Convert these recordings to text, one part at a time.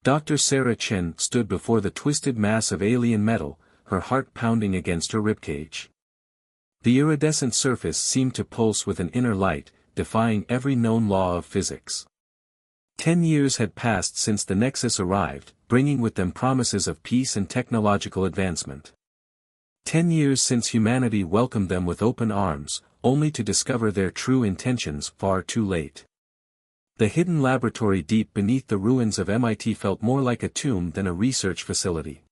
Dr. Sarah Chen stood before the twisted mass of alien metal, her heart pounding against her ribcage. The iridescent surface seemed to pulse with an inner light, defying every known law of physics. 10 years had passed since the Nexus arrived, bringing with them promises of peace and technological advancement. 10 years since humanity welcomed them with open arms, only to discover their true intentions far too late. The hidden laboratory deep beneath the ruins of MIT felt more like a tomb than a research facility.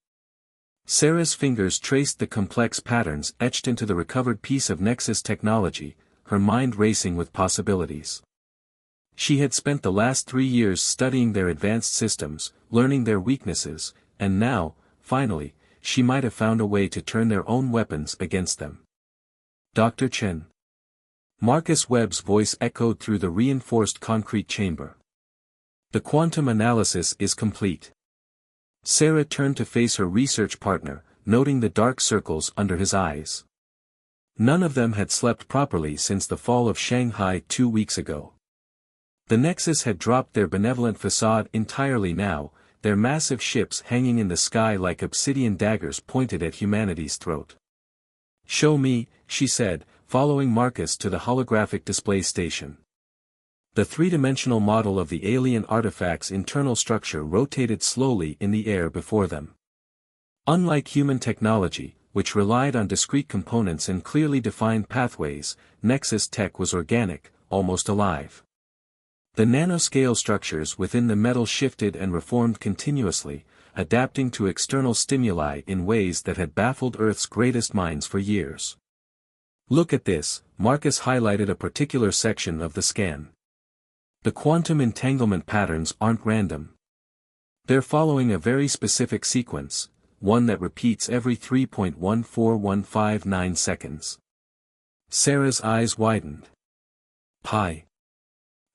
Sarah's fingers traced the complex patterns etched into the recovered piece of Nexus technology, her mind racing with possibilities. She had spent the last 3 years studying their advanced systems, learning their weaknesses, and now, finally, she might have found a way to turn their own weapons against them. Dr. Chen. Marcus Webb's voice echoed through the reinforced concrete chamber. The quantum analysis is complete. Sarah turned to face her research partner, noting the dark circles under his eyes. None of them had slept properly since the fall of Shanghai 2 weeks ago. The Nexus had dropped their benevolent facade entirely now, their massive ships hanging in the sky like obsidian daggers pointed at humanity's throat. "Show me," she said, following Marcus to the holographic display station. The three-dimensional model of the alien artifact's internal structure rotated slowly in the air before them. Unlike human technology, which relied on discrete components and clearly defined pathways, Nexus tech was organic, almost alive. The nanoscale structures within the metal shifted and reformed continuously, adapting to external stimuli in ways that had baffled Earth's greatest minds for years. "Look at this," Marcus highlighted a particular section of the scan. "The quantum entanglement patterns aren't random. They're following a very specific sequence, one that repeats every 3.14159 seconds. Sarah's eyes widened. Pi.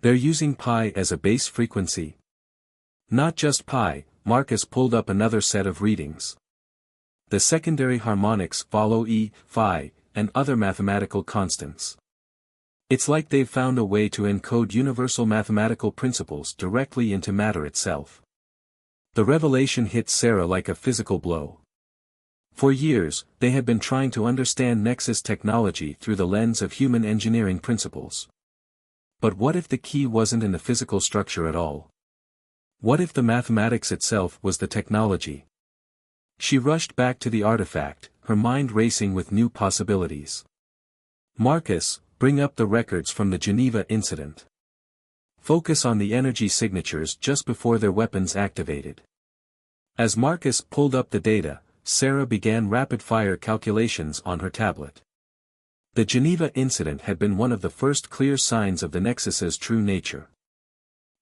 They're using pi as a base frequency. Not just pi, Marcus pulled up another set of readings. The secondary harmonics follow E, phi, and other mathematical constants. It's like they've found a way to encode universal mathematical principles directly into matter itself. The revelation hit Sarah like a physical blow. For years, they had been trying to understand Nexus technology through the lens of human engineering principles. But what if the key wasn't in the physical structure at all? What if the mathematics itself was the technology? She rushed back to the artifact, her mind racing with new possibilities. "Marcus, bring up the records from the Geneva incident. Focus on the energy signatures just before their weapons activated." As Marcus pulled up the data, Sarah began rapid-fire calculations on her tablet. The Geneva incident had been one of the first clear signs of the Nexus's true nature.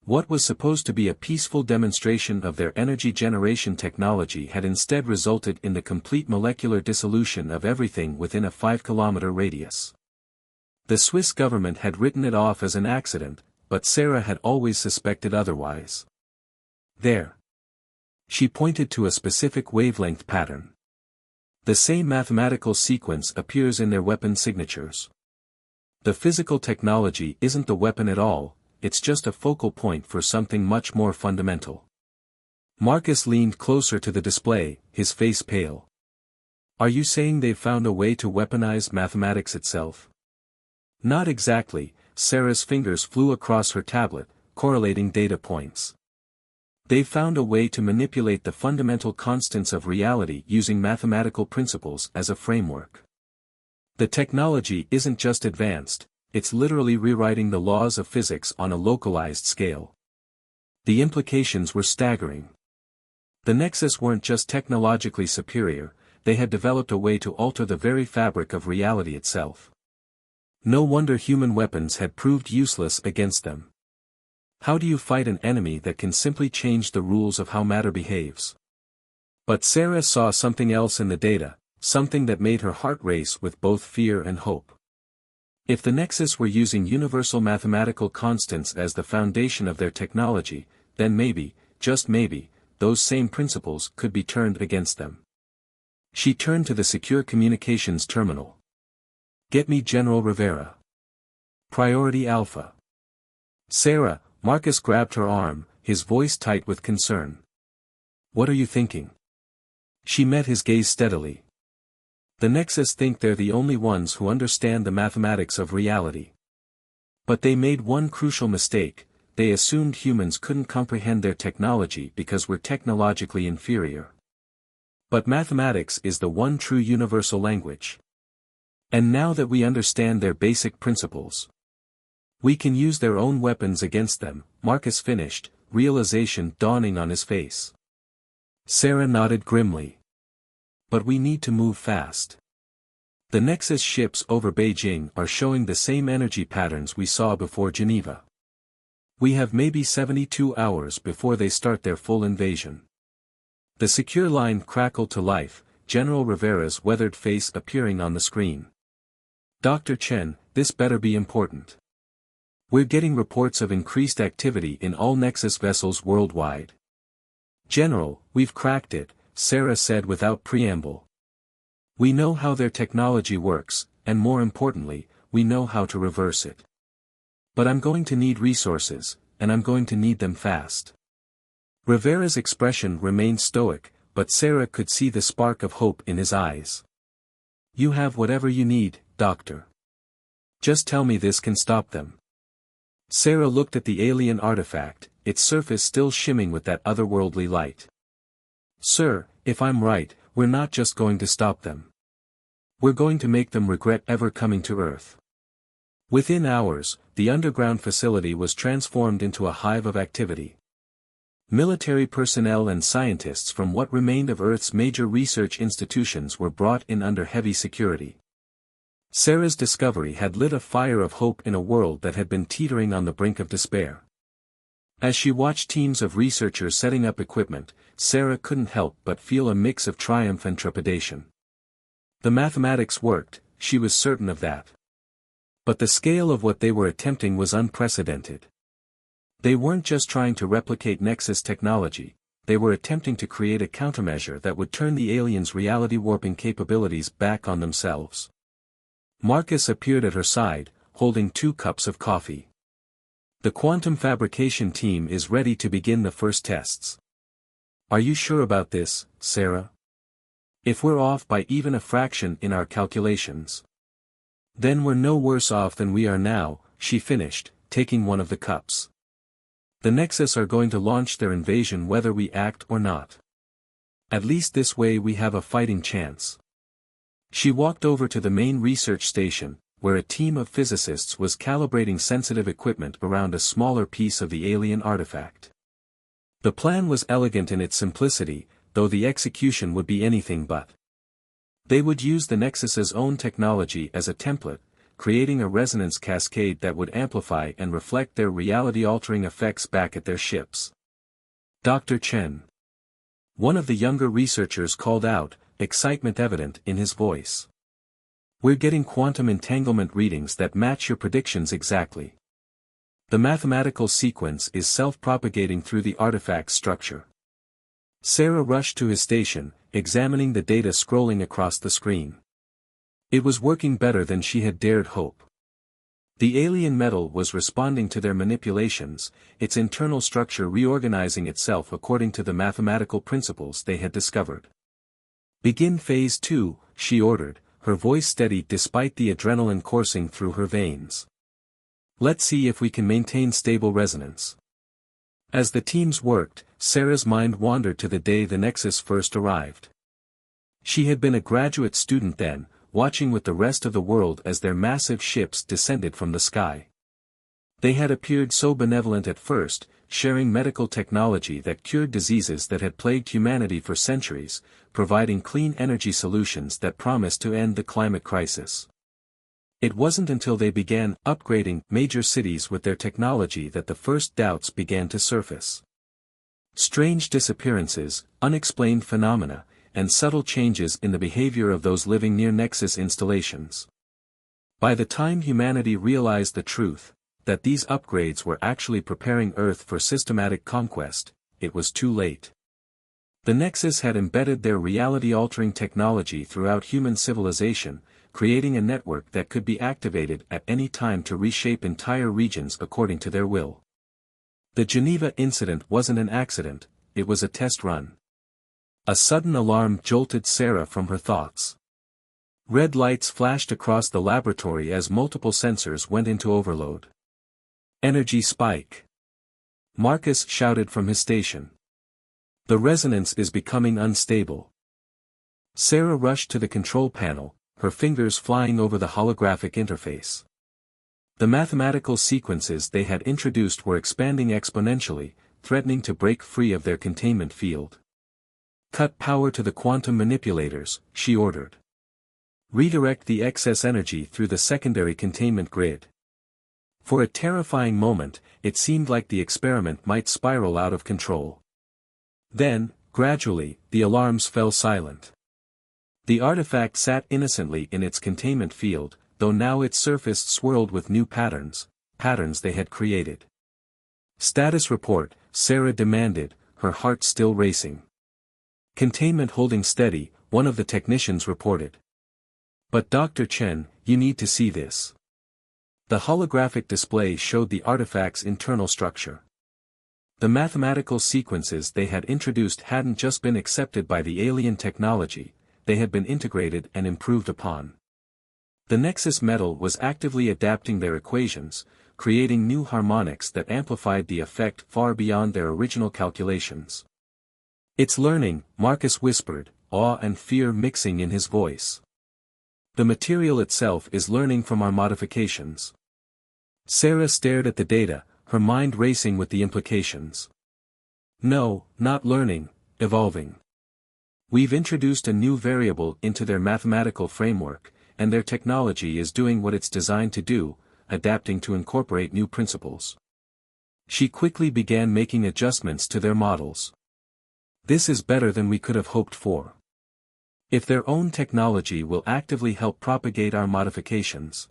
What was supposed to be a peaceful demonstration of their energy generation technology had instead resulted in the complete molecular dissolution of everything within a 5-kilometer radius. The Swiss government had written it off as an accident, but Sarah had always suspected otherwise. There. She pointed to a specific wavelength pattern. The same mathematical sequence appears in their weapon signatures. The physical technology isn't the weapon at all, it's just a focal point for something much more fundamental. Marcus leaned closer to the display, his face pale. "Are you saying they've found a way to weaponize mathematics itself?" "Not exactly," Sarah's fingers flew across her tablet, correlating data points. "They've found a way to manipulate the fundamental constants of reality using mathematical principles as a framework. The technology isn't just advanced, it's literally rewriting the laws of physics on a localized scale." The implications were staggering. The Nexus weren't just technologically superior, they had developed a way to alter the very fabric of reality itself. No wonder human weapons had proved useless against them. How do you fight an enemy that can simply change the rules of how matter behaves? But Sarah saw something else in the data, something that made her heart race with both fear and hope. If the Nexus were using universal mathematical constants as the foundation of their technology, then maybe, just maybe, those same principles could be turned against them. She turned to the secure communications terminal. "Get me General Rivera. Priority Alpha." "Sarah," Marcus grabbed her arm, his voice tight with concern. What are you thinking? She met his gaze steadily. The Nexus think they're the only ones who understand the mathematics of reality. But they made one crucial mistake: they assumed humans couldn't comprehend their technology because we're technologically inferior. But mathematics is the one true universal language. And now that we understand their basic principles, we can use their own weapons against them, Marcus finished, realization dawning on his face. Sarah nodded grimly. But we need to move fast. The Nexus ships over Beijing are showing the same energy patterns we saw before Geneva. We have maybe 72 hours before they start their full invasion. The secure line crackled to life, General Rivera's weathered face appearing on the screen. Dr. Chen, this better be important. We're getting reports of increased activity in all Nexus vessels worldwide. General, we've cracked it, Sarah said without preamble. We know how their technology works, and more importantly, we know how to reverse it. But I'm going to need resources, and I'm going to need them fast. Rivera's expression remained stoic, but Sarah could see the spark of hope in his eyes. You have whatever you need, Doctor. Just tell me this can stop them. Sarah looked at the alien artifact, its surface still shimming with that otherworldly light. Sir, if I'm right, we're not just going to stop them. We're going to make them regret ever coming to Earth. Within hours, the underground facility was transformed into a hive of activity. Military personnel and scientists from what remained of Earth's major research institutions were brought in under heavy security. Sarah's discovery had lit a fire of hope in a world that had been teetering on the brink of despair. As she watched teams of researchers setting up equipment, Sarah couldn't help but feel a mix of triumph and trepidation. The mathematics worked, she was certain of that. But the scale of what they were attempting was unprecedented. They weren't just trying to replicate Nexus technology, they were attempting to create a countermeasure that would turn the aliens' reality-warping capabilities back on themselves. Marcus appeared at her side, holding 2 cups of coffee. The quantum fabrication team is ready to begin the first tests. Are you sure about this, Sarah? If we're off by even a fraction in our calculations, then we're no worse off than we are now, she finished, taking one of the cups. The Nexus are going to launch their invasion whether we act or not. At least this way we have a fighting chance. She walked over to the main research station, where a team of physicists was calibrating sensitive equipment around a smaller piece of the alien artifact. The plan was elegant in its simplicity, though the execution would be anything but. They would use the Nexus's own technology as a template, creating a resonance cascade that would amplify and reflect their reality-altering effects back at their ships. Dr. Chen. One of the younger researchers called out, excitement evident in his voice. We're getting quantum entanglement readings that match your predictions exactly. The mathematical sequence is self-propagating through the artifact's structure. Sarah rushed to his station, examining the data scrolling across the screen. It was working better than she had dared hope. The alien metal was responding to their manipulations, its internal structure reorganizing itself according to the mathematical principles they had discovered. Begin Phase 2, she ordered, her voice steady despite the adrenaline coursing through her veins. Let's see if we can maintain stable resonance. As the teams worked, Sarah's mind wandered to the day the Nexus first arrived. She had been a graduate student then, watching with the rest of the world as their massive ships descended from the sky. They had appeared so benevolent at first, sharing medical technology that cured diseases that had plagued humanity for centuries, providing clean energy solutions that promised to end the climate crisis. It wasn't until they began upgrading major cities with their technology that the first doubts began to surface. Strange disappearances, unexplained phenomena, and subtle changes in the behavior of those living near Nexus installations. By the time humanity realized the truth, that these upgrades were actually preparing Earth for systematic conquest, it was too late. The Nexus had embedded their reality-altering technology throughout human civilization, creating a network that could be activated at any time to reshape entire regions according to their will. The Geneva incident wasn't an accident, it was a test run. A sudden alarm jolted Sarah from her thoughts. Red lights flashed across the laboratory as multiple sensors went into overload. Energy spike. Marcus shouted from his station. The resonance is becoming unstable. Sarah rushed to the control panel, her fingers flying over the holographic interface. The mathematical sequences they had introduced were expanding exponentially, threatening to break free of their containment field. Cut power to the quantum manipulators, she ordered. Redirect the excess energy through the secondary containment grid. For a terrifying moment, it seemed like the experiment might spiral out of control. Then, gradually, the alarms fell silent. The artifact sat innocently in its containment field, though now its surface swirled with new patterns they had created. Status report, Sarah demanded, her heart still racing. Containment holding steady, one of the technicians reported. But Dr. Chen, you need to see this. The holographic display showed the artifact's internal structure. The mathematical sequences they had introduced hadn't just been accepted by the alien technology, they had been integrated and improved upon. The Nexus metal was actively adapting their equations, creating new harmonics that amplified the effect far beyond their original calculations. It's learning, Marcus whispered, awe and fear mixing in his voice. The material itself is learning from our modifications. Sarah stared at the data, her mind racing with the implications. No, not learning, evolving. We've introduced a new variable into their mathematical framework, and their technology is doing what it's designed to do, adapting to incorporate new principles. She quickly began making adjustments to their models. This is better than we could have hoped for. If their own technology will actively help propagate our modifications,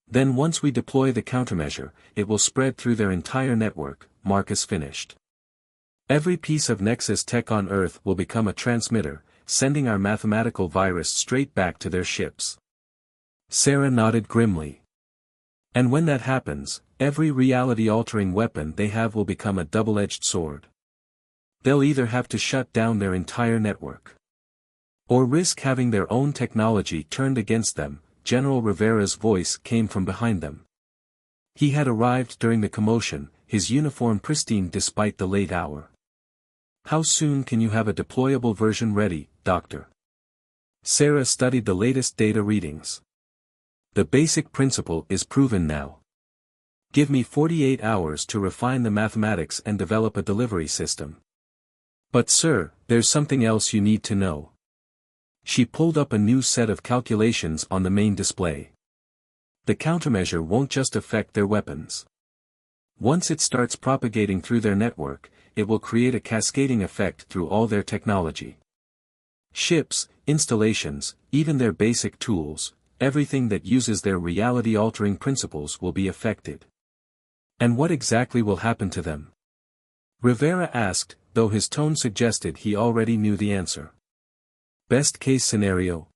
then once we deploy the countermeasure, it will spread through their entire network, Marcus finished. Every piece of Nexus tech on Earth will become a transmitter, sending our mathematical virus straight back to their ships. Sarah nodded grimly. And when that happens, every reality-altering weapon they have will become a double-edged sword. They'll either have to shut down their entire network, or risk having their own technology turned against them. General Rivera's voice came from behind them. He had arrived during the commotion, his uniform pristine despite the late hour. How soon can you have a deployable version ready, Doctor? Sarah studied the latest data readings. The basic principle is proven now. Give me 48 hours to refine the mathematics and develop a delivery system. But sir, there's something else you need to know. She pulled up a new set of calculations on the main display. The countermeasure won't just affect their weapons. Once it starts propagating through their network, it will create a cascading effect through all their technology. Ships, installations, even their basic tools, everything that uses their reality-altering principles will be affected. And what exactly will happen to them? Rivera asked, though his tone suggested he already knew the answer. Best case scenario.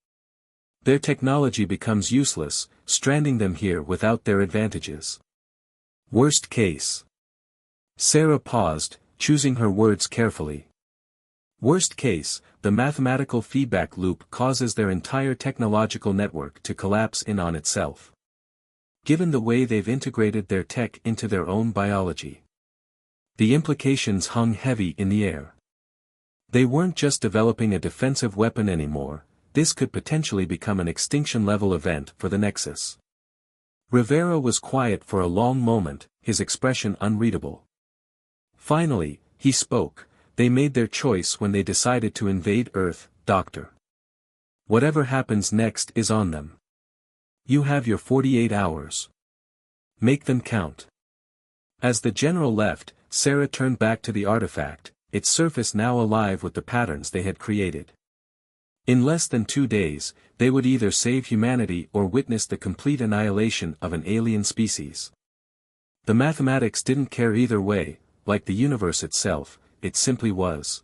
Their technology becomes useless, stranding them here without their advantages. Worst case. Sarah paused, choosing her words carefully. Worst case, the mathematical feedback loop causes their entire technological network to collapse in on itself. Given the way they've integrated their tech into their own biology, the implications hung heavy in the air. They weren't just developing a defensive weapon anymore, this could potentially become an extinction-level event for the Nexus. Rivera was quiet for a long moment, his expression unreadable. Finally, he spoke. They made their choice when they decided to invade Earth, Doctor. Whatever happens next is on them. You have your 48 hours. Make them count. As the general left, Sarah turned back to the artifact, its surface now alive with the patterns they had created. In less than 2 days, they would either save humanity or witness the complete annihilation of an alien species. The mathematics didn't care either way, like the universe itself, it simply was.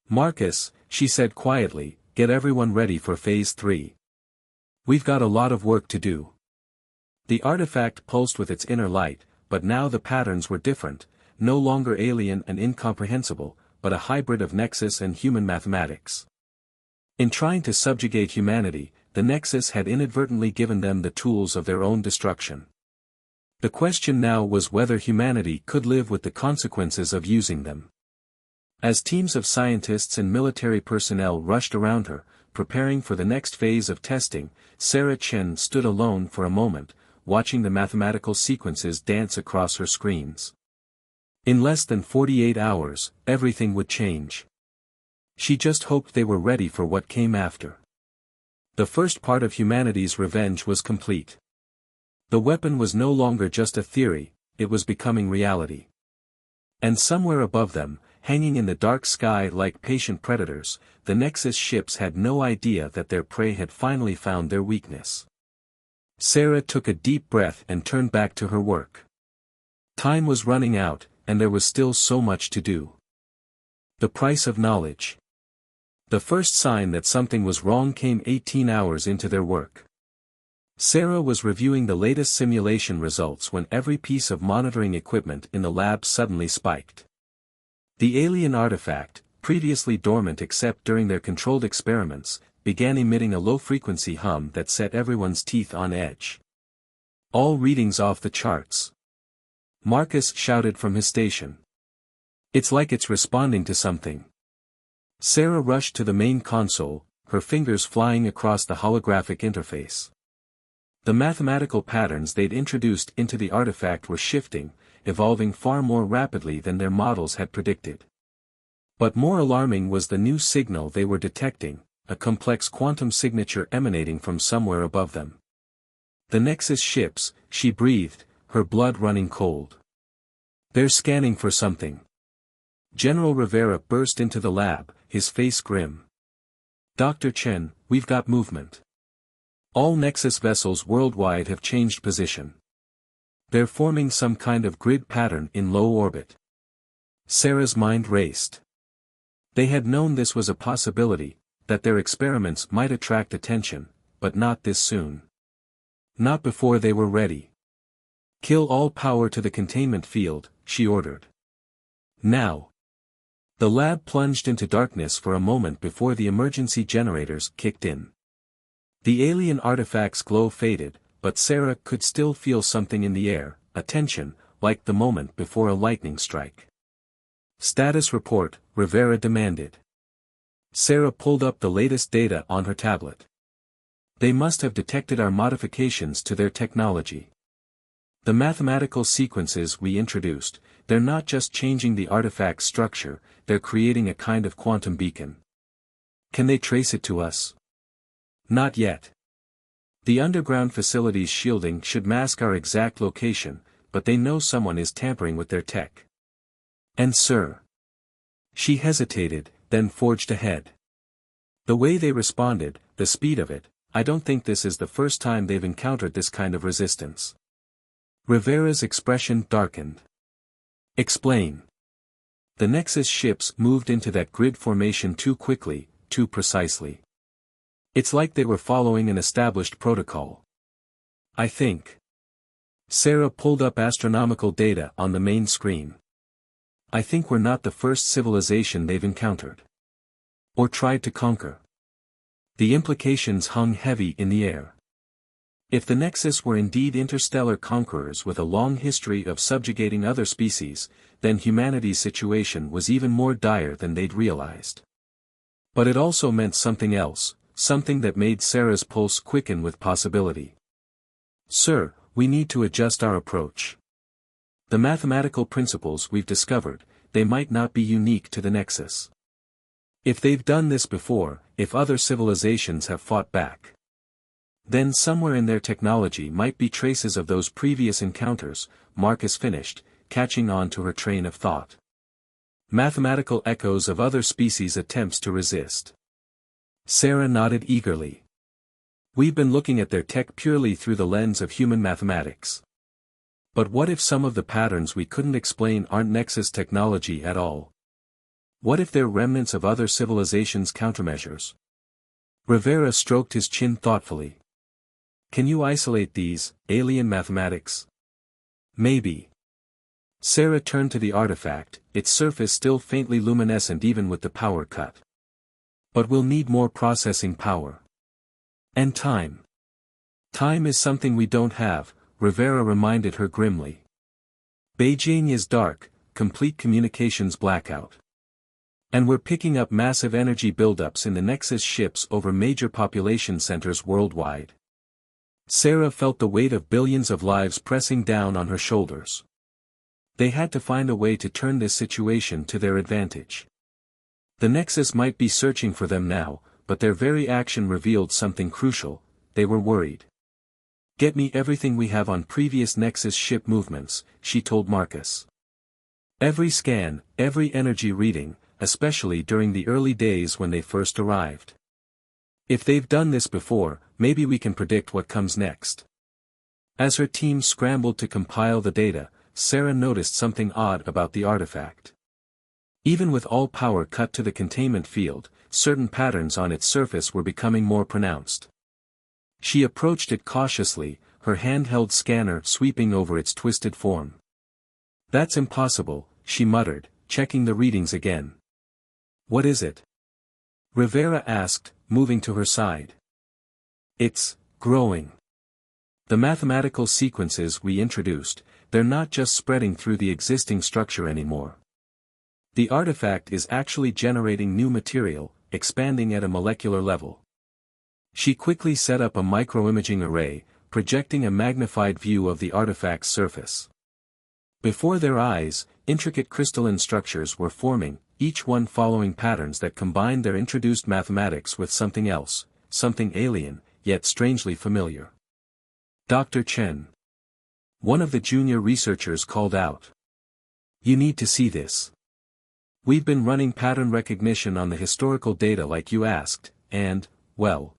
Marcus, she said quietly, get everyone ready for Phase 3. We've got a lot of work to do. The artifact pulsed with its inner light, but now the patterns were different, no longer alien and incomprehensible, but a hybrid of Nexus and human mathematics. In trying to subjugate humanity, the Nexus had inadvertently given them the tools of their own destruction. The question now was whether humanity could live with the consequences of using them. As teams of scientists and military personnel rushed around her, preparing for the next phase of testing, Sarah Chen stood alone for a moment, watching the mathematical sequences dance across her screens. In less than 48 hours, everything would change. She just hoped they were ready for what came after. The first part of humanity's revenge was complete. The weapon was no longer just a theory, it was becoming reality. And somewhere above them, hanging in the dark sky like patient predators, the Nexus ships had no idea that their prey had finally found their weakness. Sarah took a deep breath and turned back to her work. Time was running out, and there was still so much to do. The price of knowledge. The first sign that something was wrong came 18 hours into their work. Sarah was reviewing the latest simulation results when every piece of monitoring equipment in the lab suddenly spiked. The alien artifact, previously dormant except during their controlled experiments, began emitting a low-frequency hum that set everyone's teeth on edge. All readings off the charts. Marcus shouted from his station. It's like it's responding to something. Sarah rushed to the main console, her fingers flying across the holographic interface. The mathematical patterns they'd introduced into the artifact were shifting, evolving far more rapidly than their models had predicted. But more alarming was the new signal they were detecting, a complex quantum signature emanating from somewhere above them. The Nexus ships, she breathed, her blood running cold. They're scanning for something. General Rivera burst into the lab, his face grim. Dr. Chen, we've got movement. All Nexus vessels worldwide have changed position. They're forming some kind of grid pattern in low orbit. Sarah's mind raced. They had known this was a possibility, that their experiments might attract attention, but not this soon. Not before they were ready. Kill all power to the containment field, she ordered. Now. The lab plunged into darkness for a moment before the emergency generators kicked in. The alien artifact's glow faded, but Sarah could still feel something in the air, a tension, like the moment before a lightning strike. Status report, Rivera demanded. Sarah pulled up the latest data on her tablet. They must have detected our modifications to their technology. The mathematical sequences we introduced, they're not just changing the artifact's structure, they're creating a kind of quantum beacon. Can they trace it to us? Not yet. The underground facility's shielding should mask our exact location, but they know someone is tampering with their tech. And sir. She hesitated, then forged ahead. The way they responded, the speed of it, I don't think this is the first time they've encountered this kind of resistance. Rivera's expression darkened. Explain. The Nexus ships moved into that grid formation too quickly, too precisely. It's like they were following an established protocol. I think. Sarah pulled up astronomical data on the main screen. I think we're not the first civilization they've encountered. Or tried to conquer. The implications hung heavy in the air. If the Nexus were indeed interstellar conquerors with a long history of subjugating other species, then humanity's situation was even more dire than they'd realized. But it also meant something else, something that made Sarah's pulse quicken with possibility. Sir, we need to adjust our approach. The mathematical principles we've discovered, they might not be unique to the Nexus. If they've done this before, if other civilizations have fought back, then somewhere in their technology might be traces of those previous encounters, Marcus finished, catching on to her train of thought. Mathematical echoes of other species' attempts to resist. Sarah nodded eagerly. We've been looking at their tech purely through the lens of human mathematics. But what if some of the patterns we couldn't explain aren't Nexus technology at all? What if they're remnants of other civilizations' countermeasures? Rivera stroked his chin thoughtfully. Can you isolate these, alien mathematics? Maybe. Sarah turned to the artifact, its surface still faintly luminescent even with the power cut. But we'll need more processing power. And time. Time is something we don't have, Rivera reminded her grimly. Beijing is dark, complete communications blackout. And we're picking up massive energy buildups in the Nexus ships over major population centers worldwide. Sarah felt the weight of billions of lives pressing down on her shoulders. They had to find a way to turn this situation to their advantage. The Nexus might be searching for them now, but their very action revealed something crucial. They were worried. "Get me everything we have on previous Nexus ship movements," she told Marcus. "Every scan, every energy reading, especially during the early days when they first arrived. If they've done this before, maybe we can predict what comes next." As her team scrambled to compile the data, Sarah noticed something odd about the artifact. Even with all power cut to the containment field, certain patterns on its surface were becoming more pronounced. She approached it cautiously, her handheld scanner sweeping over its twisted form. "That's impossible," she muttered, checking the readings again. "What is it?" Rivera asked, moving to her side. "It's growing. The mathematical sequences we introduced, they're not just spreading through the existing structure anymore. The artifact is actually generating new material, expanding at a molecular level." She quickly set up a microimaging array, projecting a magnified view of the artifact's surface. Before their eyes, intricate crystalline structures were forming, each one following patterns that combined their introduced mathematics with something else, something alien, yet strangely familiar. "Dr. Chen." One of the junior researchers called out. "You need to see this. We've been running pattern recognition on the historical data like you asked, and, well."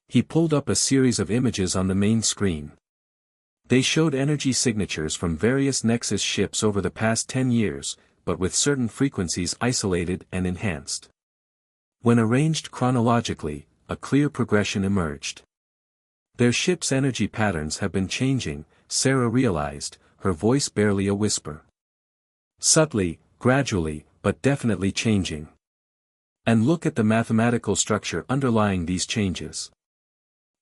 He pulled up a series of images on the main screen. They showed energy signatures from various Nexus ships over the past 10 years, but with certain frequencies isolated and enhanced. When arranged chronologically, a clear progression emerged. Their ship's energy patterns have been changing, Sarah realized, her voice barely a whisper. Subtly, gradually, but definitely changing. And look at the mathematical structure underlying these changes.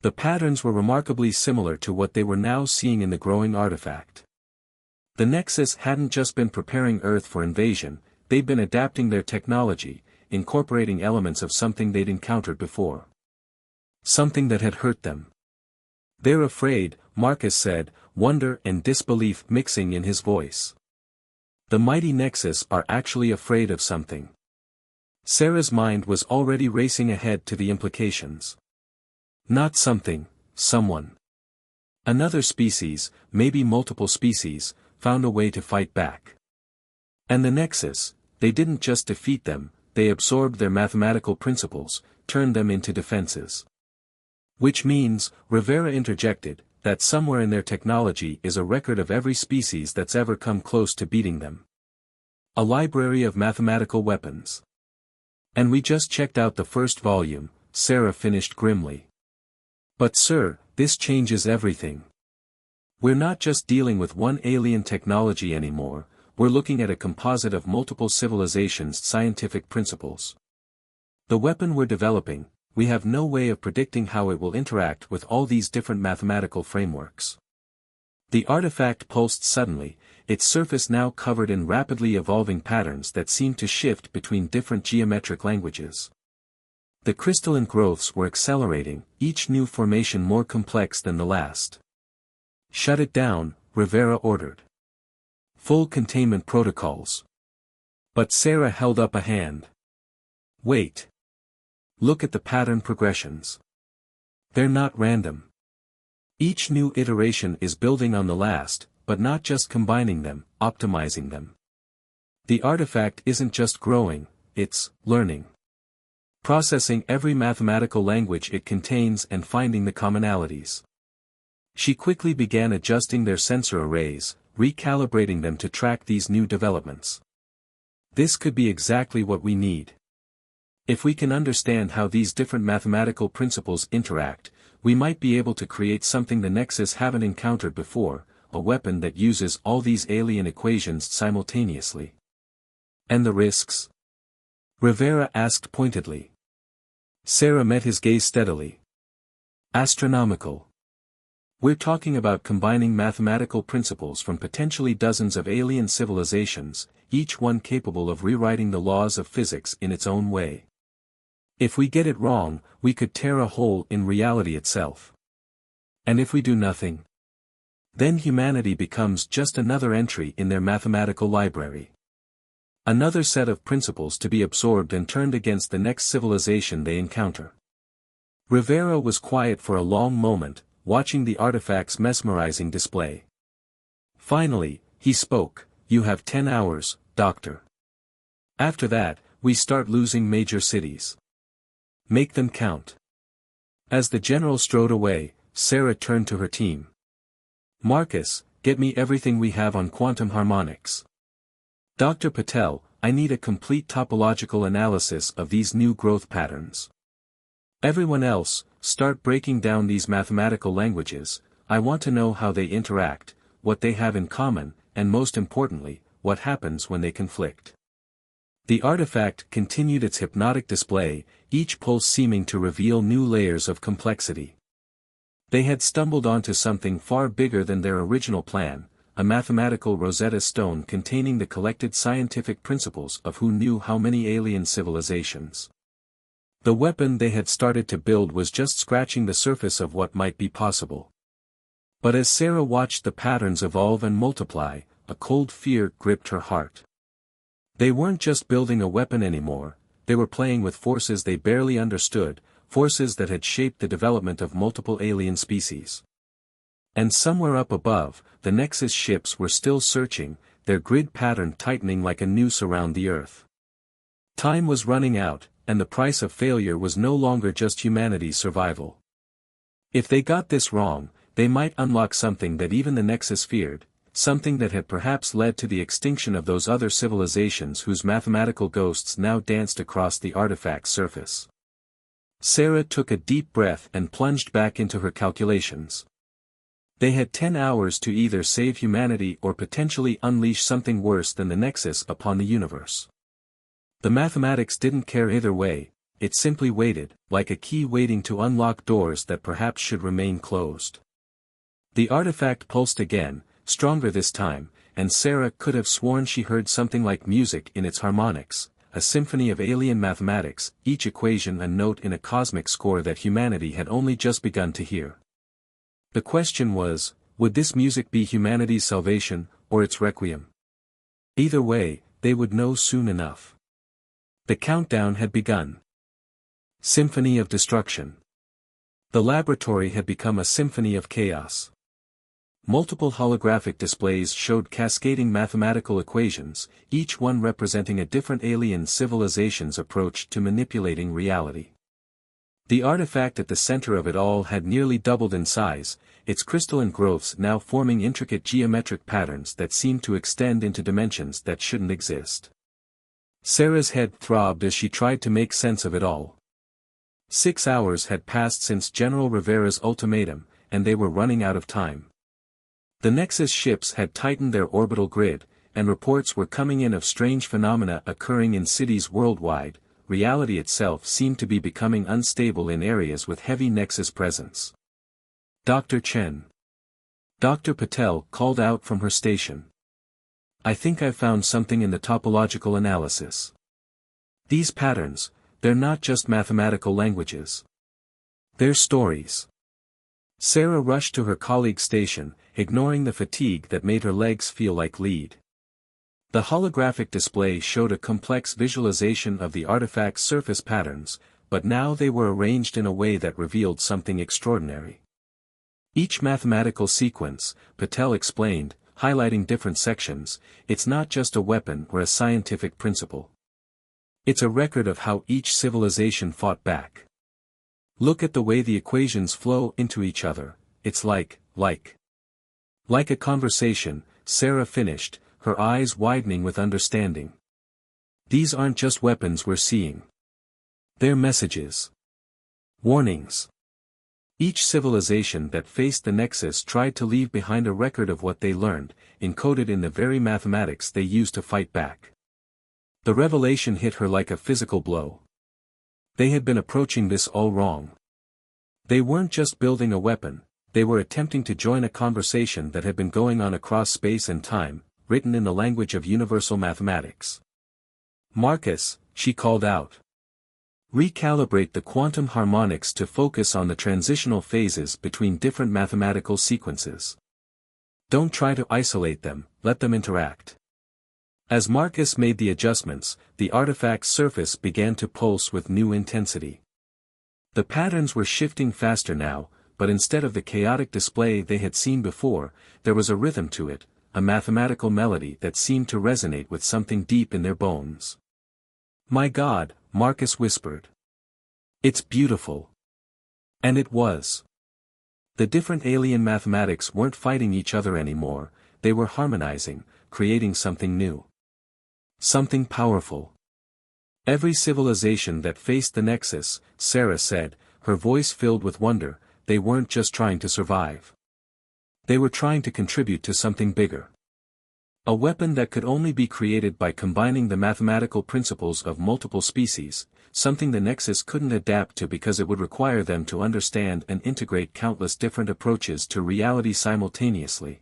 The patterns were remarkably similar to what they were now seeing in the growing artifact. The Nexus hadn't just been preparing Earth for invasion, they'd been adapting their technology, incorporating elements of something they'd encountered before. Something that had hurt them. "They're afraid," Marcus said, wonder and disbelief mixing in his voice. "The mighty Nexus are actually afraid of something." Sarah's mind was already racing ahead to the implications. Not something, someone. Another species, maybe multiple species, found a way to fight back. And the Nexus, they didn't just defeat them, they absorbed their mathematical principles, turned them into defenses. Which means, Rivera interjected, that somewhere in their technology is a record of every species that's ever come close to beating them. A library of mathematical weapons. "And we just checked out the first volume," Sarah finished grimly. "But sir, this changes everything. We're not just dealing with one alien technology anymore, we're looking at a composite of multiple civilizations' scientific principles. The weapon we're developing, we have no way of predicting how it will interact with all these different mathematical frameworks." The artifact pulsed suddenly, its surface now covered in rapidly evolving patterns that seemed to shift between different geometric languages. The crystalline growths were accelerating, each new formation more complex than the last. "Shut it down," Rivera ordered. "Full containment protocols." But Sarah held up a hand. "Wait. Look at the pattern progressions. They're not random. Each new iteration is building on the last, but not just combining them, optimizing them. The artifact isn't just growing, it's learning. Processing every mathematical language it contains and finding the commonalities." She quickly began adjusting their sensor arrays, recalibrating them to track these new developments. "This could be exactly what we need. If we can understand how these different mathematical principles interact, we might be able to create something the Nexus haven't encountered before, a weapon that uses all these alien equations simultaneously. And the risks? Rivera asked pointedly. Sarah met his gaze steadily. Astronomical. We're talking about combining mathematical principles from potentially dozens of alien civilizations, each one capable of rewriting the laws of physics in its own way. If we get it wrong, we could tear a hole in reality itself. And if we do nothing, then humanity becomes just another entry in their mathematical library. Another set of principles to be absorbed and turned against the next civilization they encounter. Rivera was quiet for a long moment, watching the artifact's mesmerizing display. Finally, he spoke, "You have 10 hours, Doctor. After that, we start losing major cities. Make them count." As the general strode away, Sarah turned to her team. "Marcus, get me everything we have on quantum harmonics. Dr. Patel, I need a complete topological analysis of these new growth patterns. Everyone else, start breaking down these mathematical languages. I want to know how they interact, what they have in common, and most importantly, what happens when they conflict." The artifact continued its hypnotic display, each pulse seeming to reveal new layers of complexity. They had stumbled onto something far bigger than their original plan, a mathematical Rosetta Stone containing the collected scientific principles of who knew how many alien civilizations. The weapon they had started to build was just scratching the surface of what might be possible. But as Sarah watched the patterns evolve and multiply, a cold fear gripped her heart. They weren't just building a weapon anymore, they were playing with forces they barely understood, forces that had shaped the development of multiple alien species. And somewhere up above, the Nexus ships were still searching, their grid pattern tightening like a noose around the Earth. Time was running out, and the price of failure was no longer just humanity's survival. If they got this wrong, they might unlock something that even the Nexus feared, something that had perhaps led to the extinction of those other civilizations whose mathematical ghosts now danced across the artifact's surface. Sarah took a deep breath and plunged back into her calculations. They had 10 hours to either save humanity or potentially unleash something worse than the Nexus upon the universe. The mathematics didn't care either way, it simply waited, like a key waiting to unlock doors that perhaps should remain closed. The artifact pulsed again, stronger this time, and Sarah could have sworn she heard something like music in its harmonics, a symphony of alien mathematics, each equation a note in a cosmic score that humanity had only just begun to hear. The question was, would this music be humanity's salvation, or its requiem? Either way, they would know soon enough. The countdown had begun. Symphony of destruction. The laboratory had become a symphony of chaos. Multiple holographic displays showed cascading mathematical equations, each one representing a different alien civilization's approach to manipulating reality. The artifact at the center of it all had nearly doubled in size, its crystalline growths now forming intricate geometric patterns that seemed to extend into dimensions that shouldn't exist. Sarah's head throbbed as she tried to make sense of it all. 6 hours had passed since General Rivera's ultimatum, and they were running out of time. The Nexus ships had tightened their orbital grid, and reports were coming in of strange phenomena occurring in cities worldwide. Reality itself seemed to be becoming unstable in areas with heavy Nexus presence. Dr. Chen. Dr. Patel called out from her station. "I think I've found something in the topological analysis. These patterns, they're not just mathematical languages. They're stories." Sarah rushed to her colleague's station, ignoring the fatigue that made her legs feel like lead. The holographic display showed a complex visualization of the artifact's surface patterns, but now they were arranged in a way that revealed something extraordinary. Each mathematical sequence, Patel explained, highlighting different sections, it's not just a weapon or a scientific principle. It's a record of how each civilization fought back. Look at the way the equations flow into each other, it's like a conversation, Sarah finished, her eyes widening with understanding. These aren't just weapons we're seeing. They're messages. Warnings. Each civilization that faced the Nexus tried to leave behind a record of what they learned, encoded in the very mathematics they used to fight back. The revelation hit her like a physical blow. They had been approaching this all wrong. They weren't just building a weapon, they were attempting to join a conversation that had been going on across space and time, written in the language of universal mathematics. "Marcus," she called out. "Recalibrate the quantum harmonics to focus on the transitional phases between different mathematical sequences. Don't try to isolate them, let them interact." As Marcus made the adjustments, the artifact's surface began to pulse with new intensity. The patterns were shifting faster now, but instead of the chaotic display they had seen before, there was a rhythm to it, a mathematical melody that seemed to resonate with something deep in their bones. "My God," Marcus whispered. "It's beautiful." And it was. The different alien mathematics weren't fighting each other anymore, they were harmonizing, creating something new. Something powerful. "Every civilization that faced the Nexus," Sarah said, her voice filled with wonder, "they weren't just trying to survive. They were trying to contribute to something bigger. A weapon that could only be created by combining the mathematical principles of multiple species, something the Nexus couldn't adapt to because it would require them to understand and integrate countless different approaches to reality simultaneously."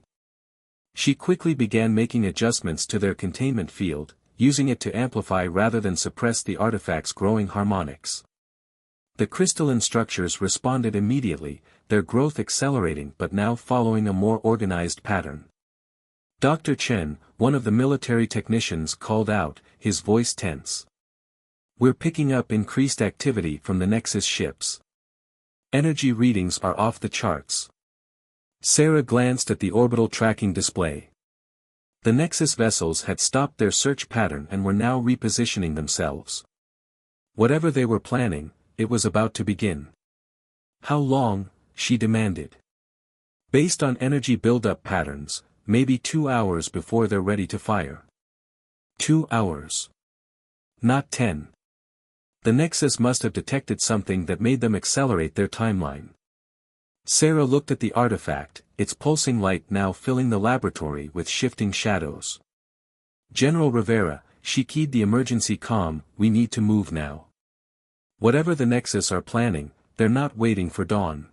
She quickly began making adjustments to their containment field, using it to amplify rather than suppress the artifact's growing harmonics. The crystalline structures responded immediately, their growth accelerating but now following a more organized pattern. Dr. Chen, one of the military technicians, called out, his voice tense. "We're picking up increased activity from the Nexus ships. Energy readings are off the charts." Sarah glanced at the orbital tracking display. The Nexus vessels had stopped their search pattern and were now repositioning themselves. Whatever they were planning, it was about to begin. "How long?" she demanded. "Based on energy buildup patterns, maybe 2 hours before they're ready to fire." 2 hours. Not 10. The Nexus must have detected something that made them accelerate their timeline. Sarah looked at the artifact, its pulsing light now filling the laboratory with shifting shadows. "General Rivera," she keyed the emergency comm, "we need to move now. Whatever the Nexus are planning, they're not waiting for dawn."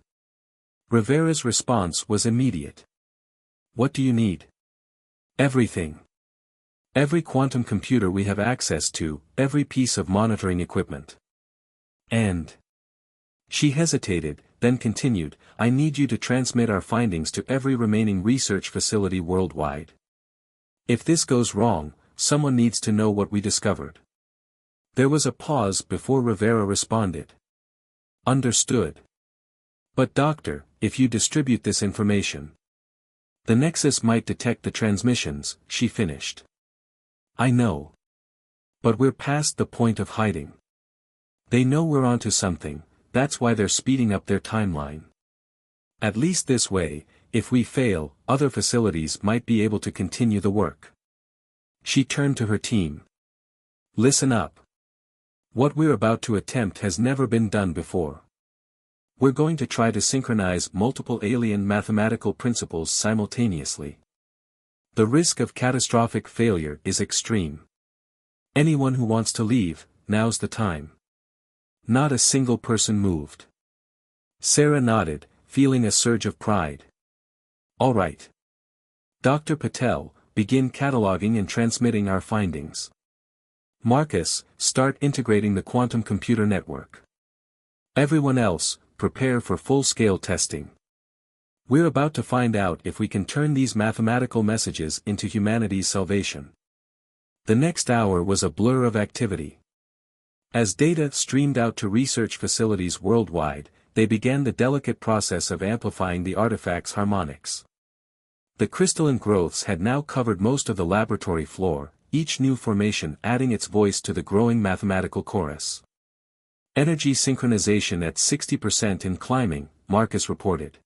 Rivera's response was immediate. "What do you need?" "Everything. Every quantum computer we have access to, every piece of monitoring equipment. And..." She hesitated, then continued, "I need you to transmit our findings to every remaining research facility worldwide. If this goes wrong, someone needs to know what we discovered." There was a pause before Rivera responded. "Understood. But doctor, if you distribute this information, the Nexus might detect the transmissions," she finished. "I know. But we're past the point of hiding. They know we're onto something, that's why they're speeding up their timeline. At least this way, if we fail, other facilities might be able to continue the work." She turned to her team. "Listen up. What we're about to attempt has never been done before. We're going to try to synchronize multiple alien mathematical principles simultaneously. The risk of catastrophic failure is extreme. Anyone who wants to leave, now's the time." Not a single person moved. Sarah nodded, feeling a surge of pride. "All right. Dr. Patel, begin cataloging and transmitting our findings. Marcus, start integrating the quantum computer network. Everyone else, prepare for full-scale testing. We're about to find out if we can turn these mathematical messages into humanity's salvation." The next hour was a blur of activity. As data streamed out to research facilities worldwide, they began the delicate process of amplifying the artifact's harmonics. The crystalline growths had now covered most of the laboratory floor, each new formation adding its voice to the growing mathematical chorus. "Energy synchronization at 60% and climbing," Marcus reported.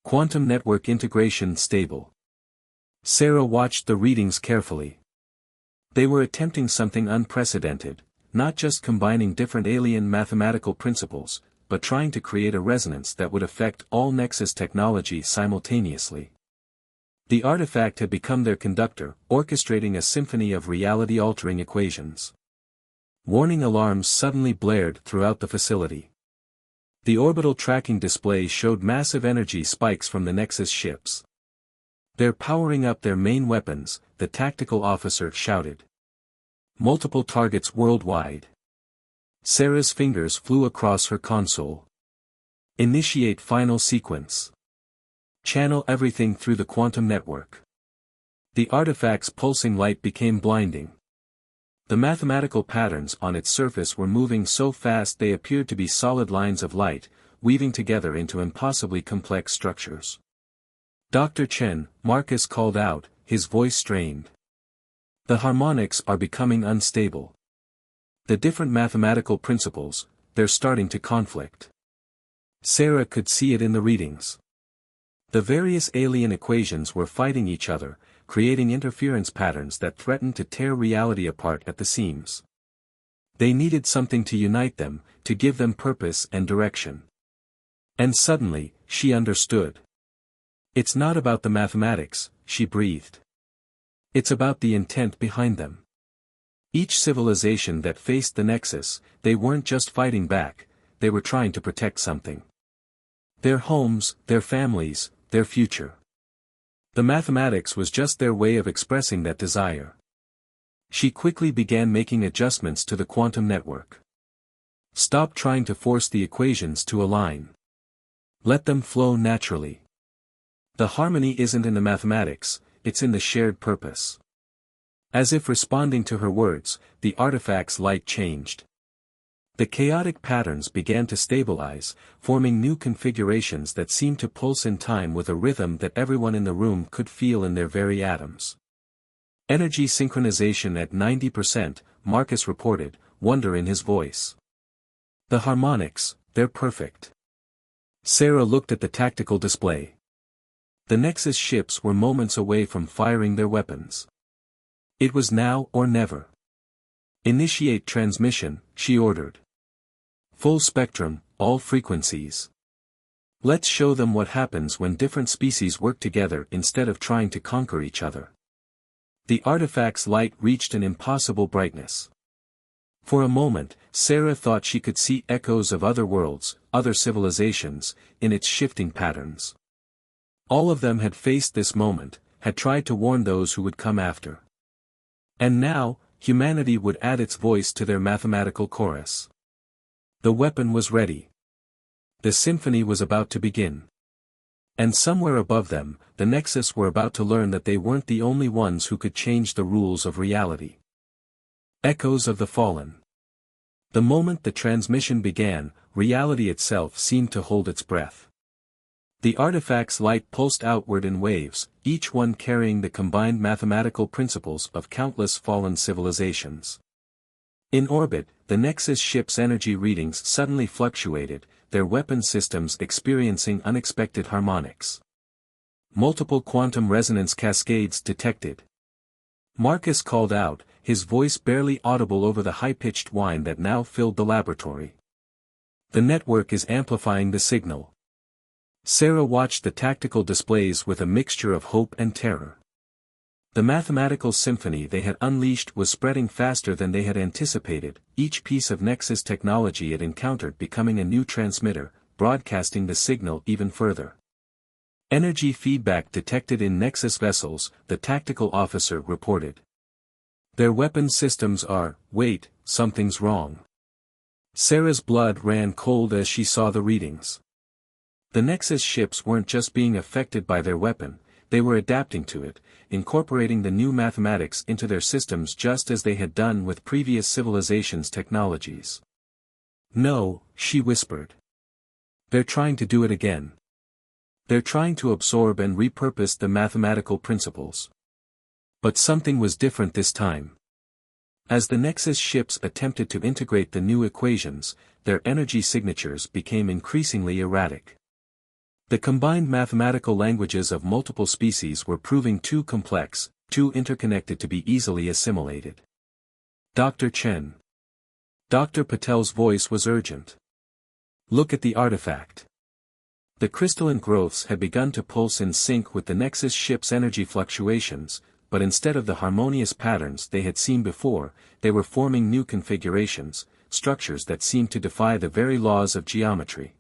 "Quantum network integration stable." Sarah watched the readings carefully. They were attempting something unprecedented, not just combining different alien mathematical principles, but trying to create a resonance that would affect all Nexus technology simultaneously. The artifact had become their conductor, orchestrating a symphony of reality-altering equations. Warning alarms suddenly blared throughout the facility. The orbital tracking display showed massive energy spikes from the Nexus ships. "They're powering up their main weapons," the tactical officer shouted. "Multiple targets worldwide." Sarah's fingers flew across her console. "Initiate final sequence. Channel everything through the quantum network." The artifact's pulsing light became blinding. The mathematical patterns on its surface were moving so fast they appeared to be solid lines of light, weaving together into impossibly complex structures. "Dr. Chen," Marcus called out, his voice strained. "The harmonics are becoming unstable. The different mathematical principles, they're starting to conflict." Sarah could see it in the readings. The various alien equations were fighting each other, creating interference patterns that threatened to tear reality apart at the seams. They needed something to unite them, to give them purpose and direction. And suddenly, she understood. "It's not about the mathematics," she breathed. "It's about the intent behind them." Each civilization that faced the Nexus, they weren't just fighting back, they were trying to protect something. Their homes, their families, their future. The mathematics was just their way of expressing that desire. She quickly began making adjustments to the quantum network. "Stop trying to force the equations to align. Let them flow naturally. The harmony isn't in the mathematics, it's in the shared purpose." As if responding to her words, the artifact's light changed. The chaotic patterns began to stabilize, forming new configurations that seemed to pulse in time with a rhythm that everyone in the room could feel in their very atoms. "Energy synchronization at 90%, Marcus reported, wonder in his voice. "The harmonics, they're perfect." Sarah looked at the tactical display. The Nexus ships were moments away from firing their weapons. It was now or never. "Initiate transmission," she ordered. "Full spectrum, all frequencies. Let's show them what happens when different species work together instead of trying to conquer each other." The artifact's light reached an impossible brightness. For a moment, Sarah thought she could see echoes of other worlds, other civilizations, in its shifting patterns. All of them had faced this moment, had tried to warn those who would come after. And now, humanity would add its voice to their mathematical chorus. The weapon was ready. The symphony was about to begin. And somewhere above them, the Nexus were about to learn that they weren't the only ones who could change the rules of reality. Echoes of the fallen. The moment the transmission began, reality itself seemed to hold its breath. The artifact's light pulsed outward in waves, each one carrying the combined mathematical principles of countless fallen civilizations. In orbit, the Nexus ship's energy readings suddenly fluctuated, their weapon systems experiencing unexpected harmonics. Multiple quantum resonance cascades detected. Marcus called out, his voice barely audible over the high-pitched whine that now filled the laboratory. "The network is amplifying the signal." Sarah watched the tactical displays with a mixture of hope and terror. The mathematical symphony they had unleashed was spreading faster than they had anticipated, each piece of Nexus technology it encountered becoming a new transmitter, broadcasting the signal even further. "Energy feedback detected in Nexus vessels," the tactical officer reported. "Their weapon systems are, wait, something's wrong." Sarah's blood ran cold as she saw the readings. The Nexus ships weren't just being affected by their weapon, they were adapting to it, incorporating the new mathematics into their systems just as they had done with previous civilizations' technologies. "No," she whispered. "They're trying to do it again. They're trying to absorb and repurpose the mathematical principles." But something was different this time. As the Nexus ships attempted to integrate the new equations, their energy signatures became increasingly erratic. The combined mathematical languages of multiple species were proving too complex, too interconnected to be easily assimilated. "Dr. Chen." Dr. Patel's voice was urgent. Look at the artifact. The crystalline growths had begun to pulse in sync with the Nexus ship's energy fluctuations, but instead of the harmonious patterns they had seen before, they were forming new configurations, structures that seemed to defy the very laws of geometry.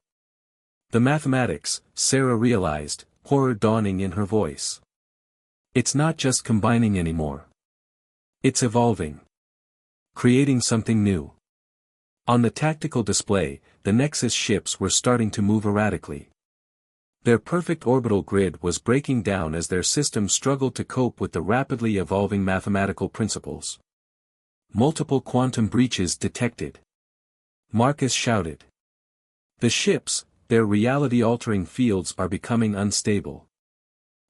The mathematics, Sarah realized, horror dawning in her voice. It's not just combining anymore. It's evolving. Creating something new. On the tactical display, the Nexus ships were starting to move erratically. Their perfect orbital grid was breaking down as their systems struggled to cope with the rapidly evolving mathematical principles. Multiple quantum breaches detected. Marcus shouted. The ships, their reality-altering fields are becoming unstable.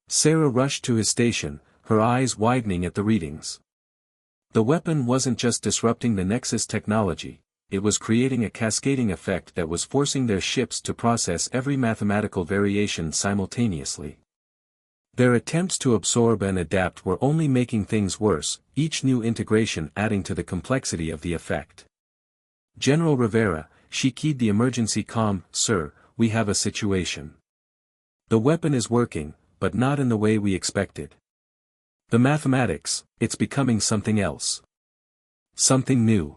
Sarah rushed to his station, her eyes widening at the readings. The weapon wasn't just disrupting the Nexus technology, it was creating a cascading effect that was forcing their ships to process every mathematical variation simultaneously. Their attempts to absorb and adapt were only making things worse, each new integration adding to the complexity of the effect. General Rivera, she keyed the emergency comm, "Sir, we have a situation. The weapon is working, but not in the way we expected. The mathematics, it's becoming something else. Something new."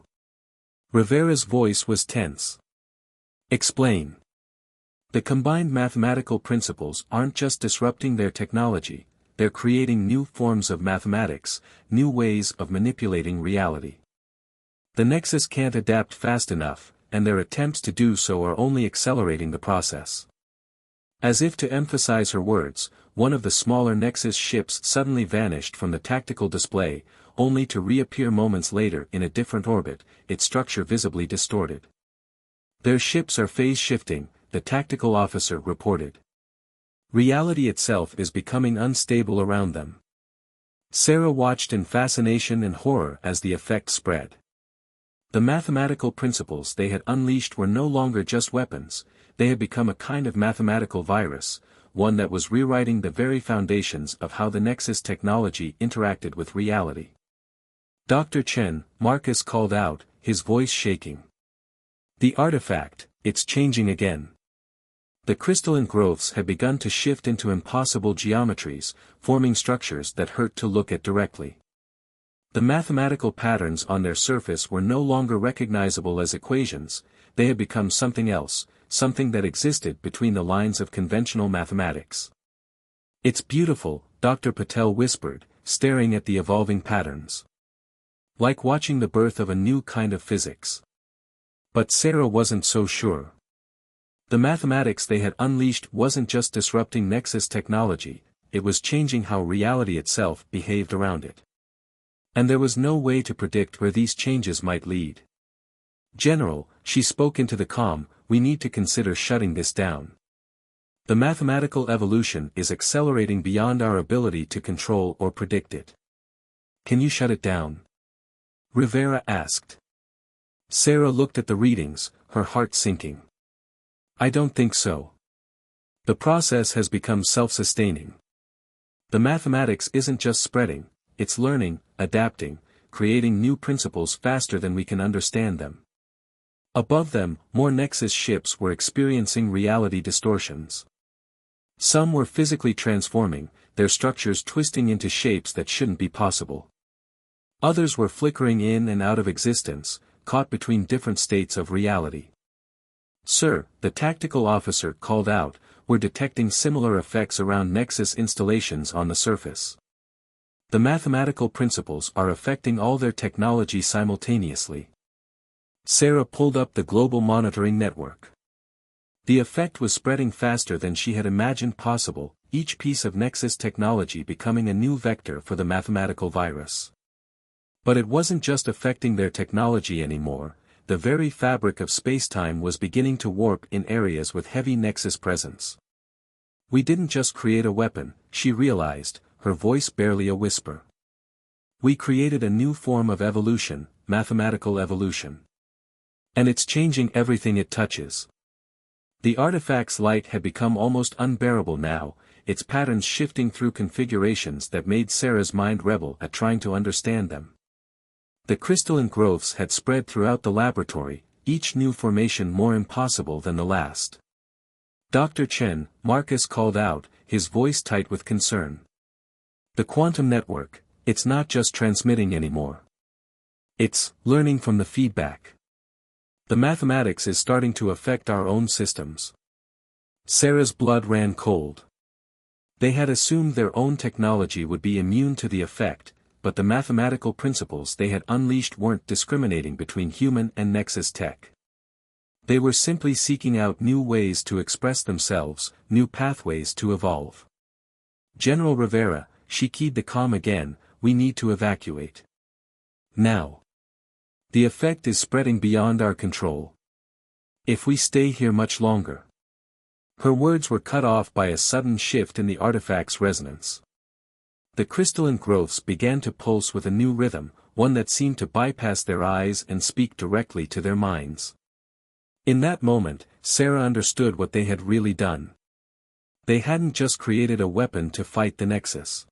Rivera's voice was tense. "Explain." The combined mathematical principles aren't just disrupting their technology, they're creating new forms of mathematics, new ways of manipulating reality. The Nexus can't adapt fast enough, and their attempts to do so are only accelerating the process. As if to emphasize her words, one of the smaller Nexus ships suddenly vanished from the tactical display, only to reappear moments later in a different orbit, its structure visibly distorted. "Their ships are phase-shifting," the tactical officer reported. "Reality itself is becoming unstable around them." Sarah watched in fascination and horror as the effect spread. The mathematical principles they had unleashed were no longer just weapons, they had become a kind of mathematical virus, one that was rewriting the very foundations of how the Nexus technology interacted with reality. "Dr. Chen," Marcus called out, his voice shaking. "The artifact, it's changing again." The crystalline growths had begun to shift into impossible geometries, forming structures that hurt to look at directly. The mathematical patterns on their surface were no longer recognizable as equations, they had become something else, something that existed between the lines of conventional mathematics. "It's beautiful," Dr. Patel whispered, staring at the evolving patterns. "Like watching the birth of a new kind of physics." But Sarah wasn't so sure. The mathematics they had unleashed wasn't just disrupting Nexus technology, it was changing how reality itself behaved around it. And there was no way to predict where these changes might lead. "General," she spoke into the comm, "we need to consider shutting this down. The mathematical evolution is accelerating beyond our ability to control or predict it. Can you shut it down?" Rivera asked. Sarah looked at the readings, her heart sinking. "I don't think so. The process has become self-sustaining. The mathematics isn't just spreading, it's learning, adapting, creating new principles faster than we can understand them." Above them, more Nexus ships were experiencing reality distortions. Some were physically transforming, their structures twisting into shapes that shouldn't be possible. Others were flickering in and out of existence, caught between different states of reality. "Sir," the tactical officer called out, "we're detecting similar effects around Nexus installations on the surface. The mathematical principles are affecting all their technology simultaneously." Sarah pulled up the global monitoring network. The effect was spreading faster than she had imagined possible, each piece of Nexus technology becoming a new vector for the mathematical virus. But it wasn't just affecting their technology anymore, the very fabric of spacetime was beginning to warp in areas with heavy Nexus presence. "We didn't just create a weapon," she realized, her voice barely a whisper. "We created a new form of evolution, mathematical evolution. And it's changing everything it touches." The artifact's light had become almost unbearable now, its patterns shifting through configurations that made Sarah's mind rebel at trying to understand them. The crystalline growths had spread throughout the laboratory, each new formation more impossible than the last. "Dr. Chen," Marcus called out, his voice tight with concern. "The quantum network, it's not just transmitting anymore. It's learning from the feedback. The mathematics is starting to affect our own systems." Sarah's blood ran cold. They had assumed their own technology would be immune to the effect, but the mathematical principles they had unleashed weren't discriminating between human and Nexus tech. They were simply seeking out new ways to express themselves, new pathways to evolve. "General Rivera," she keyed the comm again, "we need to evacuate. Now. The effect is spreading beyond our control. If we stay here much longer." Her words were cut off by a sudden shift in the artifact's resonance. The crystalline growths began to pulse with a new rhythm, one that seemed to bypass their eyes and speak directly to their minds. In that moment, Sarah understood what they had really done. They hadn't just created a weapon to fight the Nexus.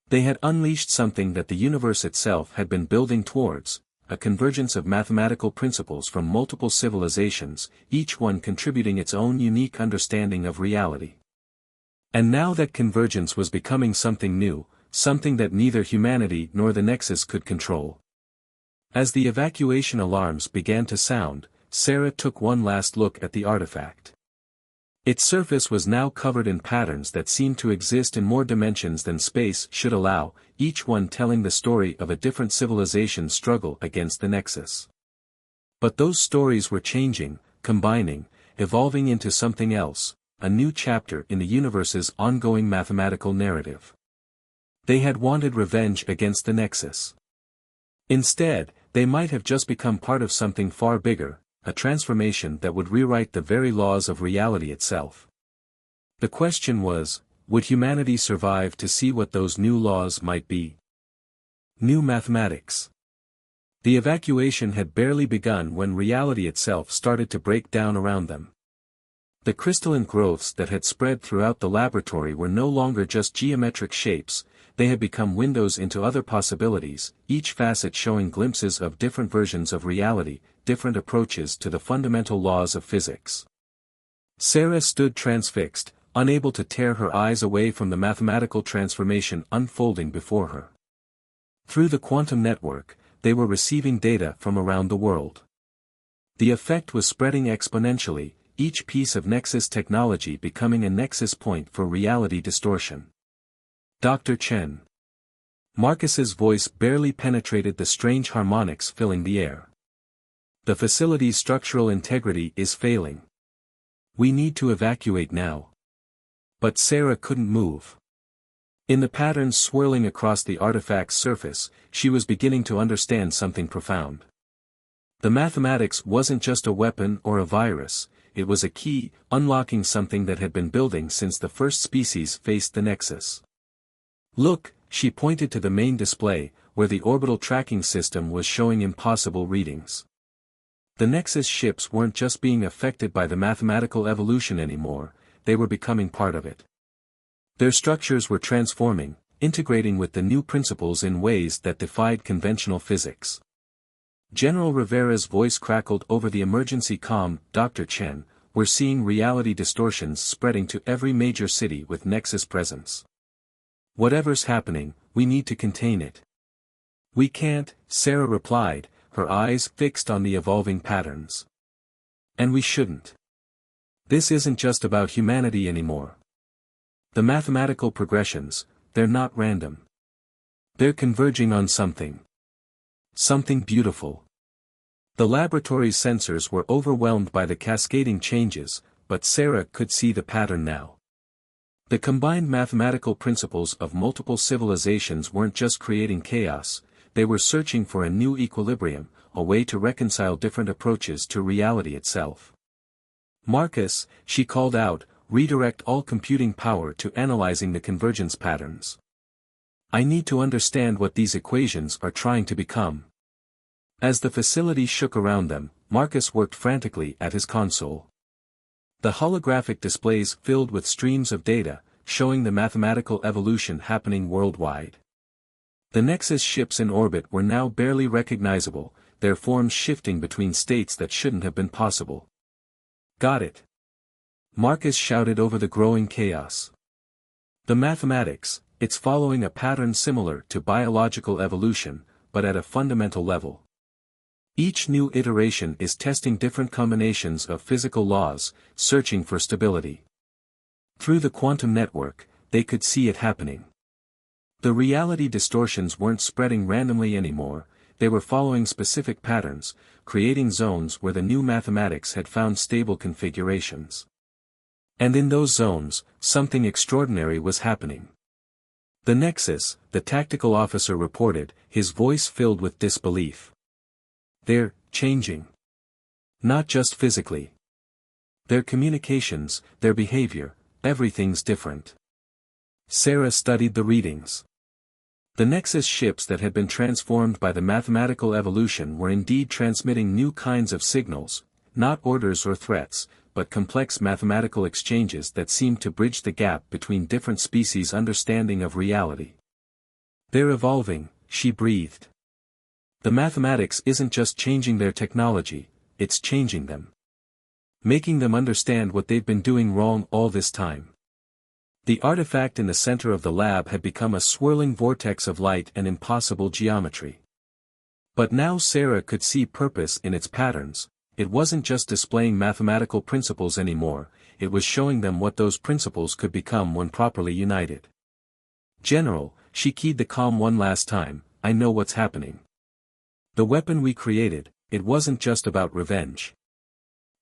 They had unleashed something that the universe itself had been building towards, a convergence of mathematical principles from multiple civilizations, each one contributing its own unique understanding of reality. And now that convergence was becoming something new, something that neither humanity nor the Nexus could control. As the evacuation alarms began to sound, Sarah took one last look at the artifact. Its surface was now covered in patterns that seemed to exist in more dimensions than space should allow, each one telling the story of a different civilization's struggle against the Nexus. But those stories were changing, combining, evolving into something else, a new chapter in the universe's ongoing mathematical narrative. They had wanted revenge against the Nexus. Instead, they might have just become part of something far bigger, a transformation that would rewrite the very laws of reality itself. The question was, would humanity survive to see what those new laws might be? New mathematics. The evacuation had barely begun when reality itself started to break down around them. The crystalline growths that had spread throughout the laboratory were no longer just geometric shapes, they had become windows into other possibilities, each facet showing glimpses of different versions of reality, different approaches to the fundamental laws of physics. Sarah stood transfixed, unable to tear her eyes away from the mathematical transformation unfolding before her. Through the quantum network, they were receiving data from around the world. The effect was spreading exponentially, each piece of Nexus technology becoming a nexus point for reality distortion. "Dr. Chen." Marcus's voice barely penetrated the strange harmonics filling the air. "The facility's structural integrity is failing. We need to evacuate now." But Sarah couldn't move. In the patterns swirling across the artifact's surface, she was beginning to understand something profound. The mathematics wasn't just a weapon or a virus, it was a key, unlocking something that had been building since the first species faced the Nexus. "Look," she pointed to the main display, where the orbital tracking system was showing impossible readings. The Nexus ships weren't just being affected by the mathematical evolution anymore, they were becoming part of it. Their structures were transforming, integrating with the new principles in ways that defied conventional physics. General Rivera's voice crackled over the emergency comm. "Dr. Chen, we're seeing reality distortions spreading to every major city with Nexus presence. Whatever's happening, we need to contain it." "We can't," Sarah replied, her eyes fixed on the evolving patterns. "And we shouldn't. This isn't just about humanity anymore. The mathematical progressions, they're not random. They're converging on something. Something beautiful." The laboratory's sensors were overwhelmed by the cascading changes, but Sarah could see the pattern now. The combined mathematical principles of multiple civilizations weren't just creating chaos, they were searching for a new equilibrium, a way to reconcile different approaches to reality itself. "Marcus," she called out, "redirect all computing power to analyzing the convergence patterns. I need to understand what these equations are trying to become." As the facility shook around them, Marcus worked frantically at his console. The holographic displays filled with streams of data, showing the mathematical evolution happening worldwide. The Nexus ships in orbit were now barely recognizable, their forms shifting between states that shouldn't have been possible. Got it. Marcus shouted over the growing chaos. The mathematics, it's following a pattern similar to biological evolution, but at a fundamental level. Each new iteration is testing different combinations of physical laws, searching for stability. Through the quantum network, they could see it happening. The reality distortions weren't spreading randomly anymore, they were following specific patterns, creating zones where the new mathematics had found stable configurations. And in those zones, something extraordinary was happening. The Nexus, the tactical officer reported, his voice filled with disbelief. They're changing. Not just physically. Their communications, their behavior, everything's different. Sarah studied the readings. The Nexus ships that had been transformed by the mathematical evolution were indeed transmitting new kinds of signals, not orders or threats, but complex mathematical exchanges that seemed to bridge the gap between different species' understanding of reality. They're evolving, she breathed. The mathematics isn't just changing their technology, it's changing them. Making them understand what they've been doing wrong all this time. The artifact in the center of the lab had become a swirling vortex of light and impossible geometry. But now Sarah could see purpose in its patterns. It wasn't just displaying mathematical principles anymore, it was showing them what those principles could become when properly united. General, she keyed the comm one last time, I know what's happening. The weapon we created, it wasn't just about revenge.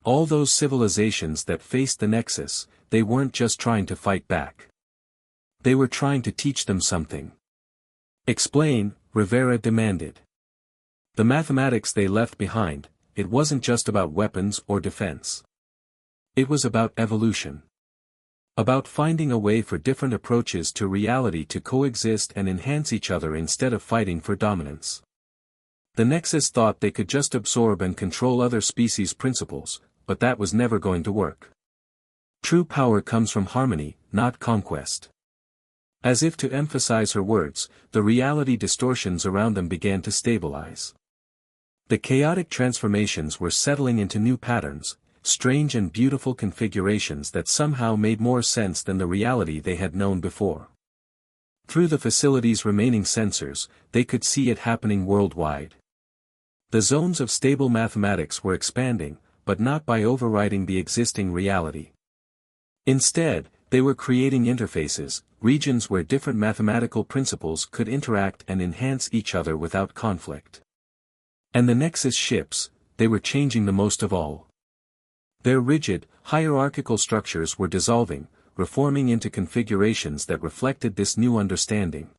All those civilizations that faced the Nexus, they weren't just trying to fight back. They were trying to teach them something. Explain, Rivera demanded. The mathematics they left behind, it wasn't just about weapons or defense. It was about evolution. About finding a way for different approaches to reality to coexist and enhance each other instead of fighting for dominance. The Nexus thought they could just absorb and control other species' principles, but that was never going to work. True power comes from harmony, not conquest. As if to emphasize her words, the reality distortions around them began to stabilize. The chaotic transformations were settling into new patterns, strange and beautiful configurations that somehow made more sense than the reality they had known before. Through the facility's remaining sensors, they could see it happening worldwide. The zones of stable mathematics were expanding, but not by overriding the existing reality. Instead, they were creating interfaces, regions where different mathematical principles could interact and enhance each other without conflict. And the Nexus ships, they were changing the most of all. Their rigid, hierarchical structures were dissolving, reforming into configurations that reflected this new understanding.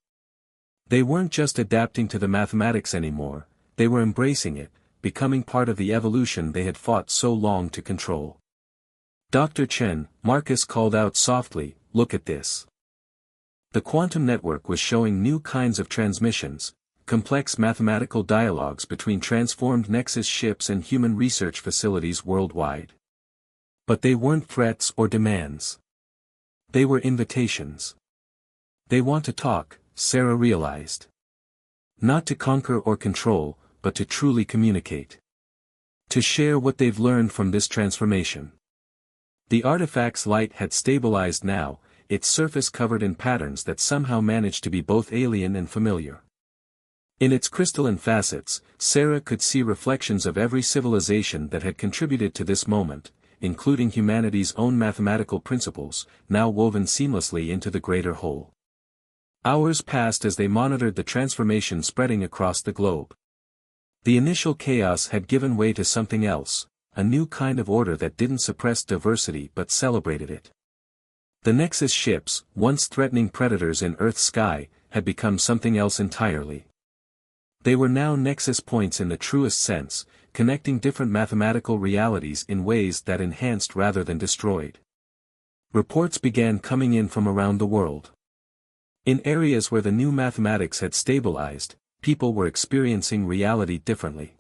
They weren't just adapting to the mathematics anymore, they were embracing it, becoming part of the evolution they had fought so long to control. Dr. Chen, Marcus called out softly, look at this. The quantum network was showing new kinds of transmissions, complex mathematical dialogues between transformed Nexus ships and human research facilities worldwide. But they weren't threats or demands. They were invitations. They want to talk, Sarah realized. Not to conquer or control, but to truly communicate. To share what they've learned from this transformation. The artifact's light had stabilized now, its surface covered in patterns that somehow managed to be both alien and familiar. In its crystalline facets, Sarah could see reflections of every civilization that had contributed to this moment, including humanity's own mathematical principles, now woven seamlessly into the greater whole. Hours passed as they monitored the transformation spreading across the globe. The initial chaos had given way to something else, a new kind of order that didn't suppress diversity but celebrated it. The Nexus ships, once threatening predators in Earth's sky, had become something else entirely. They were now Nexus points in the truest sense, connecting different mathematical realities in ways that enhanced rather than destroyed. Reports began coming in from around the world. In areas where the new mathematics had stabilized, people were experiencing reality differently.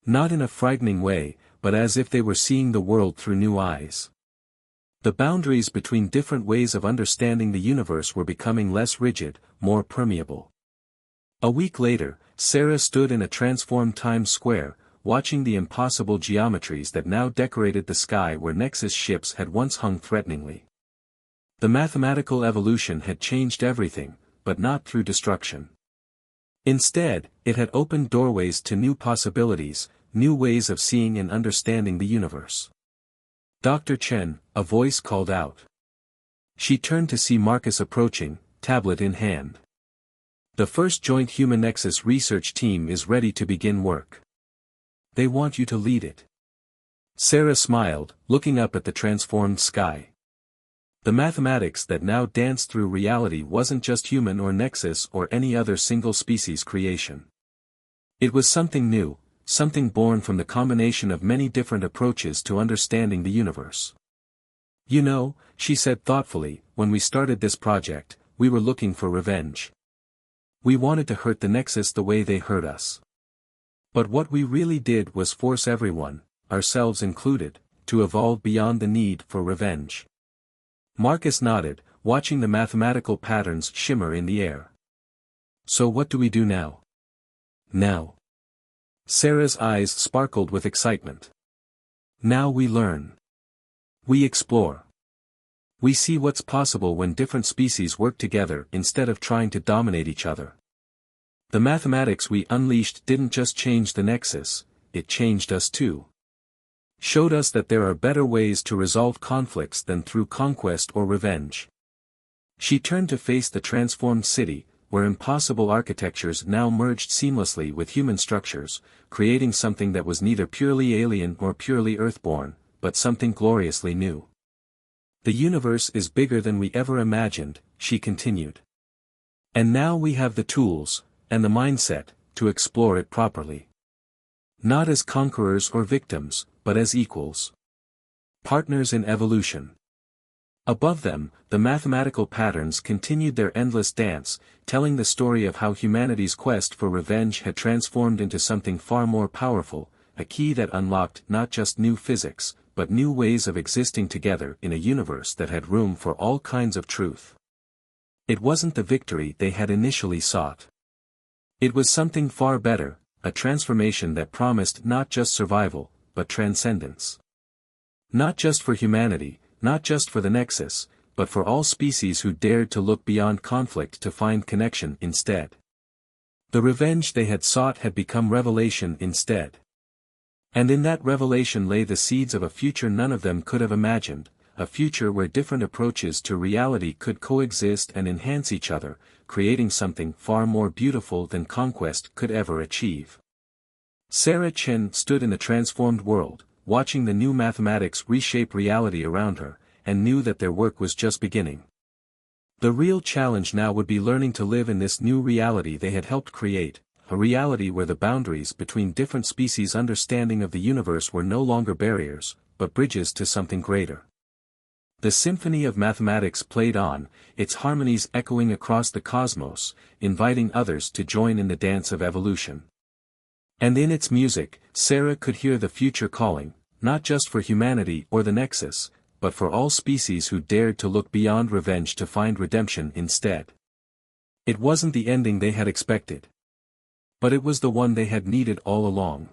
Not in a frightening way, but as if they were seeing the world through new eyes. The boundaries between different ways of understanding the universe were becoming less rigid, more permeable. A week later, Sarah stood in a transformed Times Square, watching the impossible geometries that now decorated the sky where Nexus ships had once hung threateningly. The mathematical evolution had changed everything, but not through destruction. Instead, it had opened doorways to new possibilities, new ways of seeing and understanding the universe. Dr. Chen, a voice called out. She turned to see Marcus approaching, tablet in hand. The first joint human Nexus research team is ready to begin work. They want you to lead it. Sarah smiled, looking up at the transformed sky. The mathematics that now danced through reality wasn't just human or Nexus or any other single species creation. It was something new, something born from the combination of many different approaches to understanding the universe. You know, she said thoughtfully, when we started this project, we were looking for revenge. We wanted to hurt the Nexus the way they hurt us. But what we really did was force everyone, ourselves included, to evolve beyond the need for revenge. Marcus nodded, watching the mathematical patterns shimmer in the air. So what do we do now? Now. Sarah's eyes sparkled with excitement. Now we learn. We explore. We see what's possible when different species work together instead of trying to dominate each other. The mathematics we unleashed didn't just change the Nexus, it changed us too. Showed us that there are better ways to resolve conflicts than through conquest or revenge. She turned to face the transformed city, where impossible architectures now merged seamlessly with human structures, creating something that was neither purely alien nor purely earthborn, but something gloriously new. The universe is bigger than we ever imagined, she continued. And now we have the tools, and the mindset, to explore it properly. Not as conquerors or victims, but as equals. Partners in evolution. Above them, the mathematical patterns continued their endless dance, telling the story of how humanity's quest for revenge had transformed into something far more powerful, a key that unlocked not just new physics, but new ways of existing together in a universe that had room for all kinds of truth. It wasn't the victory they had initially sought. It was something far better, a transformation that promised not just survival, but transcendence. Not just for humanity, not just for the Nexus, but for all species who dared to look beyond conflict to find connection instead. The revenge they had sought had become revelation instead. And in that revelation lay the seeds of a future none of them could have imagined, a future where different approaches to reality could coexist and enhance each other, creating something far more beautiful than conquest could ever achieve. Sarah Chen stood in the transformed world, watching the new mathematics reshape reality around her, and knew that their work was just beginning. The real challenge now would be learning to live in this new reality they had helped create, a reality where the boundaries between different species' understanding of the universe were no longer barriers, but bridges to something greater. The symphony of mathematics played on, its harmonies echoing across the cosmos, inviting others to join in the dance of evolution. And in its music, Sarah could hear the future calling, not just for humanity or the Nexus, but for all species who dared to look beyond revenge to find redemption instead. It wasn't the ending they had expected. But it was the one they had needed all along.